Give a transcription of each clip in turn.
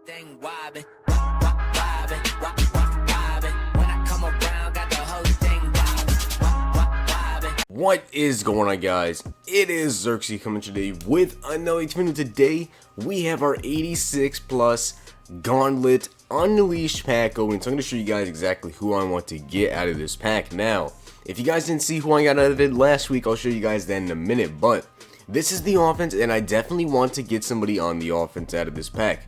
thing wobbin', wobbin', wobbin'. When I come around, got the whole thing wobbin'. What is going on, guys? It is Zirksee coming today with another video. Today we have our 86 plus Gauntlet Unleashed pack open. So I'm going to show you guys exactly who I want to get out of this pack. Now, if you guys didn't see who I got out of it last week, I'll show you guys that in a minute. But this is the offense, and I definitely want to get somebody on the offense out of this pack.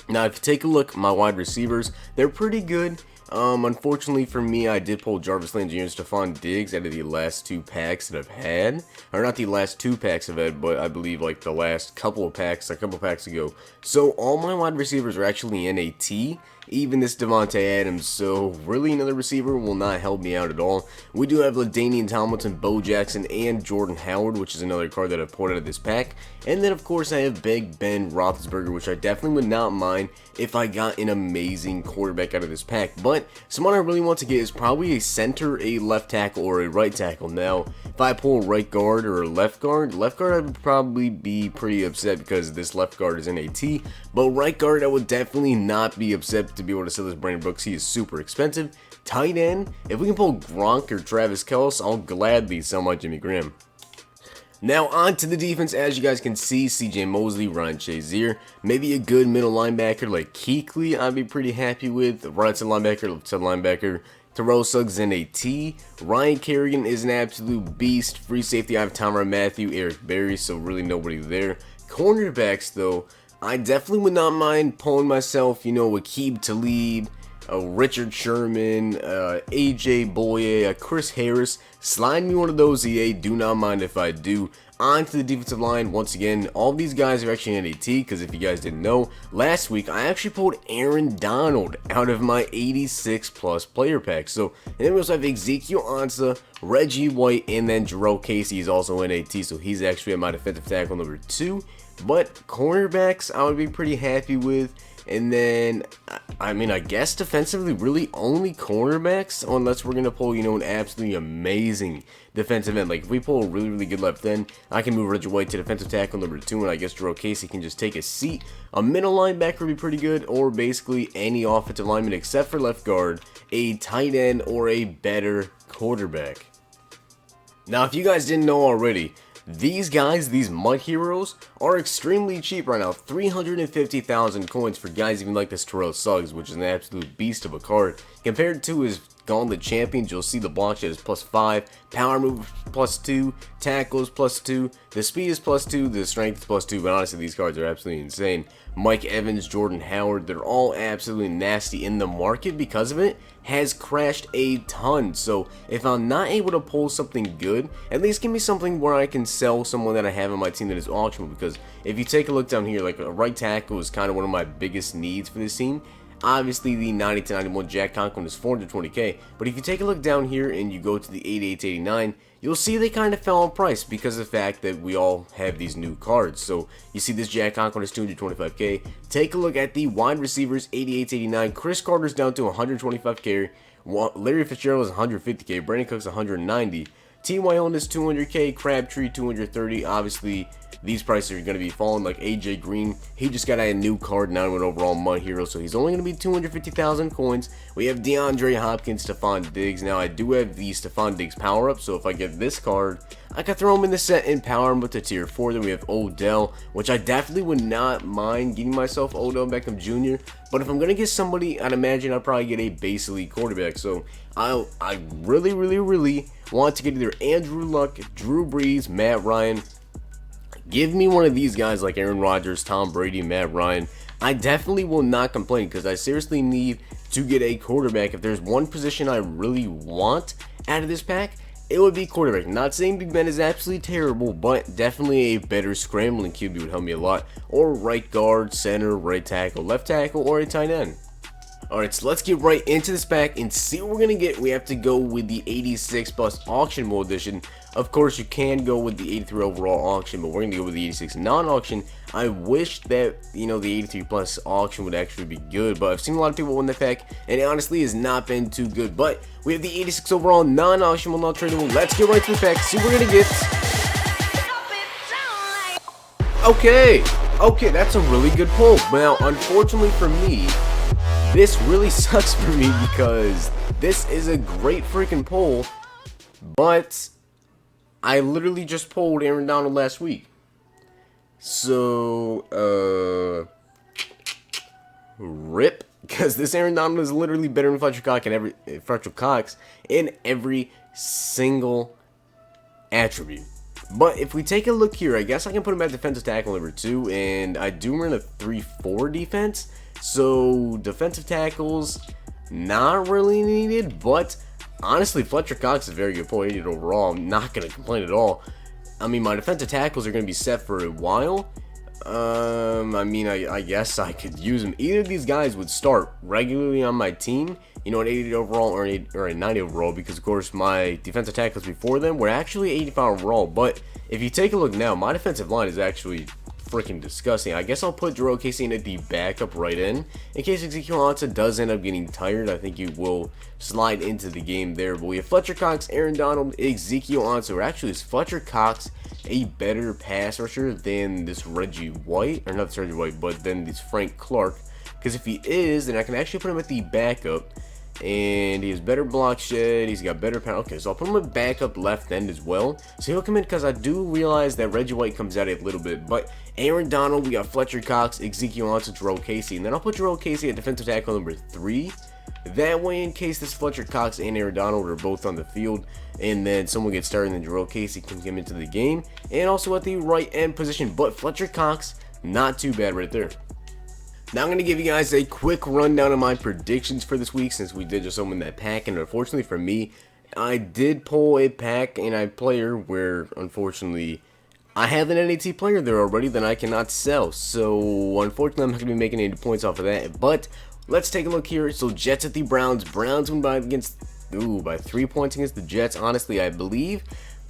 Now, if you take a look, my wide receivers, they're pretty good. Unfortunately for me, I did pull Jarvis Landry and Stephon Diggs out of the last two packs that I've had. Or not the last two packs I've had, but I believe like the last couple of packs, ago. So all my wide receivers are actually in a T. Even this Devontae Adams, so really another receiver will not help me out at all. We do have LaDainian Tomlinson, Bo Jackson, and Jordan Howard, which is another card that I've pulled out of this pack. And then of course I have Big Ben Roethlisberger, which I definitely would not mind if I got an amazing quarterback out of this pack. But someone I really want to get is probably a center, a left tackle, or a right tackle. Now, if I pull a right guard or a left guard I would probably be pretty upset because this left guard is in a T. But right guard, I would definitely not be upset to be able to sell this Brandon Brooks. He is super expensive. Tight end, if we can pull Gronk or Travis Kelce, I'll gladly sell my Jimmy Graham. Now on to the defense. As you guys can see, CJ Mosley, Ryan Shazier, maybe a good middle linebacker like Kuechly I'd be pretty happy with. Right side linebacker, left side linebacker, Terrell Suggs in a T. Ryan Kerrigan is an absolute beast. Free safety, I have Tyrann Mathieu, Eric Berry, so really nobody there. Cornerbacks though, I definitely would not mind pulling myself, Aqib Talib, Richard Sherman, AJ Boye, Chris Harris. Slide me one of those, EA. Do not mind if I do. On to the defensive line. Once again, all these guys are actually in a T, because if you guys didn't know, last week I actually pulled Aaron Donald out of my 86 plus player pack. So, and then we also have Ezekiel Ansah, Reggie White, and then Jarrell Casey is also in a T, so he's actually at my defensive tackle number 2. But cornerbacks I would be pretty happy with. And then, I guess defensively, really only cornerbacks, unless we're going to pull, an absolutely amazing defensive end. Like, if we pull a really, really good left end, I can move Reggie White to defensive tackle number 2, and I guess Jarrell Casey can just take a seat. A middle linebacker would be pretty good, or basically any offensive lineman except for left guard, a tight end, or a better quarterback. Now, if you guys didn't know already, these guys, these mud heroes, are extremely cheap right now. 350,000 coins for guys even like this Terrell Suggs, which is an absolute beast of a card. Compared to his Gauntlet champions, you'll see the block shed is +5, power move +2, tackles +2, the speed is +2, the strength is +2, but honestly these cards are absolutely insane. Mike Evans, Jordan Howard, they're all absolutely nasty, and the market because of it has crashed a ton. So if I'm not able to pull something good, at least give me something where I can sell someone that I have on my team that is auctionable, because if you take a look down here, like a right tackle is kind of one of my biggest needs for this team. Obviously, the 90-91 Jack Conklin is 420k, but if you take a look down here and you go to the 88-89, you'll see they kind of fell in price because of the fact that we all have these new cards. So you see this Jack Conklin is 225k. Take a look at the wide receivers, 88-89. Chris Carter's down to 125k. Larry Fitzgerald is 150k. Brandon Cooks 190. T.Y. Hilton is 200k. Crabtree 230. Obviously, these prices are going to be falling. Like AJ Green, he just got a new card, 91 overall mud hero, so he's only going to be 250,000 coins. We have DeAndre Hopkins, Stephon Diggs. Now I do have the Stephon Diggs power up, so if I get this card, I can throw him in the set and power him with the tier 4. Then we have Odell, which I definitely would not mind getting myself Odell Beckham Jr. But if I'm going to get somebody, I'd imagine I'd probably get a base elite quarterback. So I really, really, really want to get either Andrew Luck, Drew Brees, Matt Ryan. Give me one of these guys like Aaron Rodgers, Tom Brady, Matt Ryan. I definitely will not complain because I seriously need to get a quarterback. If there's one position I really want out of this pack, it would be quarterback. Not saying Big Ben is absolutely terrible, but definitely a better scrambling QB would help me a lot. Or right guard, center, right tackle, left tackle, or a tight end. Alright, so let's get right into this pack and see what we're going to get. We have to go with the 86 plus auction mode edition. Of course, you can go with the 83 overall auction, but we're going to go with the 86 non-auction. I wish that, the 83 plus auction would actually be good, but I've seen a lot of people win the pack, and it honestly has not been too good. But we have the 86 overall non-auction, not tradable. Let's get right to the pack, see what we're going to get. Okay. Okay, that's a really good pull. Now, unfortunately for me, this really sucks for me because this is a great freaking pull, but I literally just pulled Aaron Donald last week. So, rip, because this Aaron Donald is literally better than Fletcher Cox in every single attribute. But if we take a look here, I guess I can put him at defensive tackle number 2, and I do run a 3-4 defense, so defensive tackles not really needed. But honestly, Fletcher Cox is a very good pull, 88 overall. I'm not gonna complain at all. I mean, my defensive tackles are gonna be set for a while. I mean, I guess I could use them. Either of these guys would start regularly on my team, you know, an 80 overall or a 90 overall, because of course my defensive tackles before them were actually 85 overall. But if you take a look now, my defensive line is actually freaking disgusting. I guess I'll put Zirksee in at the backup right in case Ezekiel Ansah does end up getting tired. I think he will slide into the game there. But we have Fletcher Cox, Aaron Donald, Ezekiel Ansah. Or actually, is Fletcher Cox a better pass rusher than this Reggie White? Or not this Reggie White, but then this Frank Clark. Because if he is, then I can actually put him at the backup. And he has better block shed. He's got better power. Okay, so I'll put him at backup left end as well. So he'll come in because I do realize that Reggie White comes out a little bit. But Aaron Donald, we got Fletcher Cox, Ezekiel Ansah, Zirksee. And then I'll put Zirksee at defensive tackle number 3. That way, in case this Fletcher Cox and Aaron Donald are both on the field, and then someone gets started, and then Zirksee can come into the game. And also at the right end position. But Fletcher Cox, not too bad right there. Now I'm going to give you guys a quick rundown of my predictions for this week, since we did just open that pack. And unfortunately for me, I did pull a pack and a player where unfortunately I have an NAT player there already that I cannot sell. So unfortunately I'm not going to be making any points off of that. But let's take a look here. So Jets at the Browns. Browns win by 3 points against the Jets. Honestly, I believe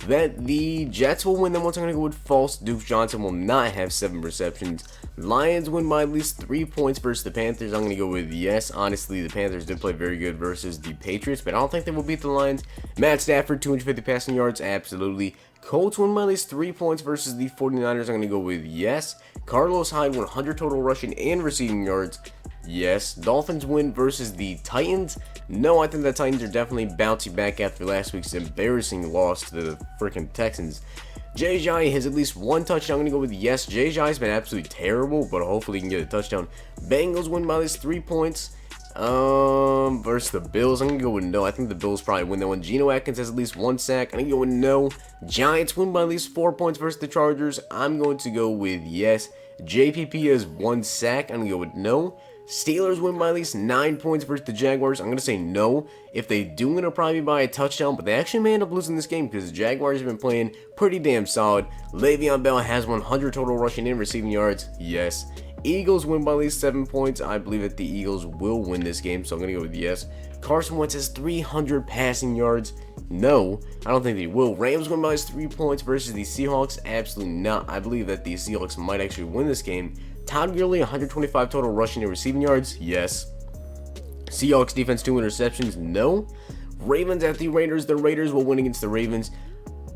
that the Jets will win. Then once I'm going to go with false. Duke Johnson will not have 7 receptions. Lions win by at least 3 points versus the Panthers. I'm going to go with yes. Honestly, the Panthers did play very good versus the Patriots, but I don't think they will beat the Lions. Matt Stafford, 250 passing yards, absolutely. Colts win by at least 3 points versus the 49ers. I'm going to go with yes. Carlos Hyde, 100 total rushing and receiving yards. Yes. Dolphins win versus the Titans. No, I think the Titans are definitely bouncing back after last week's embarrassing loss to the freaking Texans. Jai has at least 1 touchdown. I'm going to go with yes. Jai's been absolutely terrible, but hopefully he can get a touchdown. Bengals win by at least 3 points. Versus the Bills, I'm going to go with no. I think the Bills probably win that one. Geno Atkins has at least 1 sack. I'm going to go with no. Giants win by at least 4 points versus the Chargers. I'm going to go with yes. JPP has 1 sack. I'm going to go with no. Steelers win by at least 9 points versus the Jaguars. I'm going to say no. If they do, it'll probably be by a touchdown, but they actually may end up losing this game because the Jaguars have been playing pretty damn solid. Le'Veon Bell has 100 total rushing and receiving yards. Yes. Eagles win by at least 7 points. I believe that the Eagles will win this game, so I'm going to go with yes. Carson Wentz has 300 passing yards. No, I don't think they will. Rams win by at least 3 points versus the Seahawks. Absolutely not. I believe that the Seahawks might actually win this game. Todd Gurley, 125 total rushing and receiving yards. Yes. Seahawks defense, 2 interceptions. No. Ravens at the Raiders. The Raiders will win against the Ravens.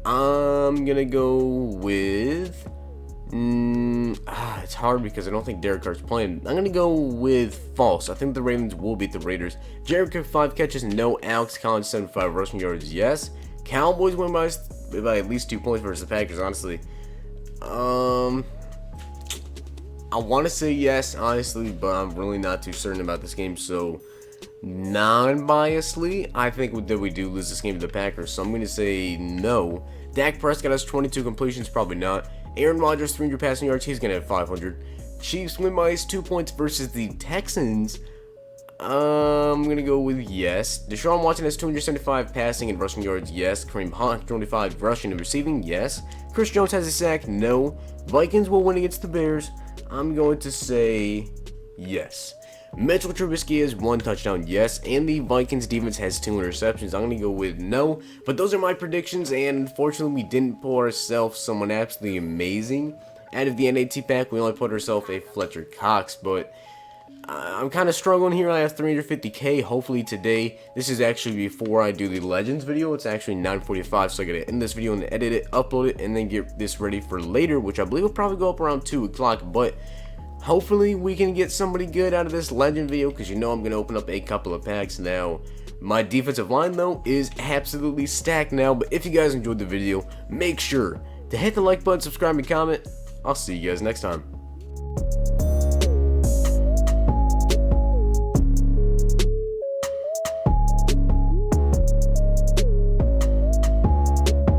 I'm going to go with... it's hard because I don't think Derek Carr's playing. I'm going to go with false. I think the Ravens will beat the Raiders. Jared Cook, 5 catches. No. Alex Collins, 75 rushing yards. Yes. Cowboys win by at least 2 points versus the Packers, honestly. I want to say yes, honestly, but I'm really not too certain about this game. So, non-biasedly, I think that we do lose this game to the Packers. So, I'm going to say no. Dak Prescott has 22 completions, probably not. Aaron Rodgers, 300 passing yards, he's going to have 500. Chiefs win by at least 2 points versus the Texans. I'm going to go with yes. Deshaun Watson has 275 passing and rushing yards, yes. Kareem Hunt, 25 rushing and receiving, yes. Chris Jones has a sack, no. Vikings will win against the Bears. I'm going to say yes. Mitchell Trubisky has 1 touchdown, yes, and the Vikings defense has 2 interceptions. I'm going to go with no, but those are my predictions, and unfortunately we didn't pull ourselves someone absolutely amazing. Out of the NAT pack, we only put ourselves a Fletcher Cox, but I'm kind of struggling here. I have 350k. Hopefully today. This is actually before I do the Legends video. It's actually 9:45, so I gotta end this video and edit it, upload it, and then get this ready for later, which I believe will probably go up around 2 o'clock. But hopefully we can get somebody good out of this Legend video, because you know I'm gonna open up a couple of packs now. My defensive line though is absolutely stacked now. But if you guys enjoyed the video, make sure to hit the like button, subscribe, and comment. I'll see you guys next time.